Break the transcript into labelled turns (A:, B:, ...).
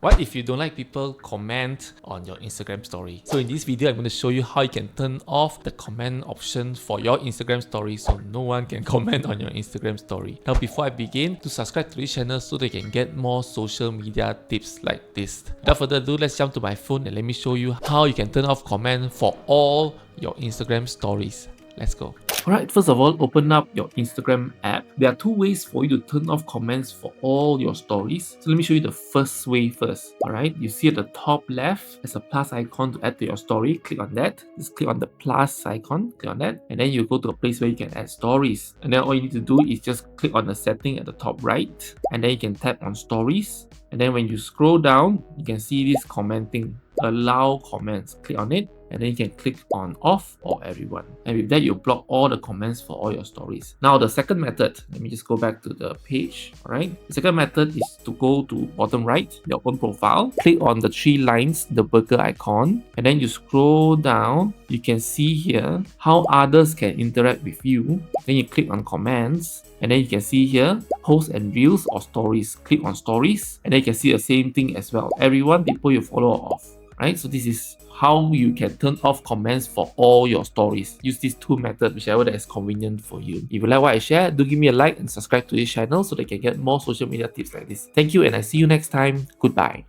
A: What if you don't like people comment on your Instagram story? So in this video, I'm going to show you how you can turn off the comment option for your Instagram story so no one can comment on your Instagram story. Now before I begin, to subscribe to this channel so that you can get more social media tips like this. Without further ado, let's jump to my phone and let me show you how you can turn off comment for all your Instagram stories. Let's go. Alright, first of all, open up your Instagram app. There are two ways for you to turn off comments for all your stories. So let me show you the first way first. Alright, you see at the top left, there's a plus icon to add to your story. Click on that. Just click on the plus icon, click on that, and then you go to a place where you can add stories. And then all you need to do is just click on the setting at the top right, and then you can tap on stories. And then when you scroll down, you can see this commenting, allow comments. Click on it, and then you can click on off or everyone. And with that, you block all the comments for all your stories. Now the second method, let me just go back to the page. All right. The second method is to go to bottom right, your own profile. Click on the three lines, the burger icon, and then you scroll down. You can see here how others can interact with you. Then you click on comments, and then you can see here posts and reels or stories. Click on stories, and then you can see the same thing as well. Everyone, people you follow are off. Right? So this is how you can turn off comments for all your stories. Use these two methods, whichever that is convenient for you. If you like what I share, do give me a like and subscribe to this channel so that you can get more social media tips like this. Thank you, and I see you next time. Goodbye.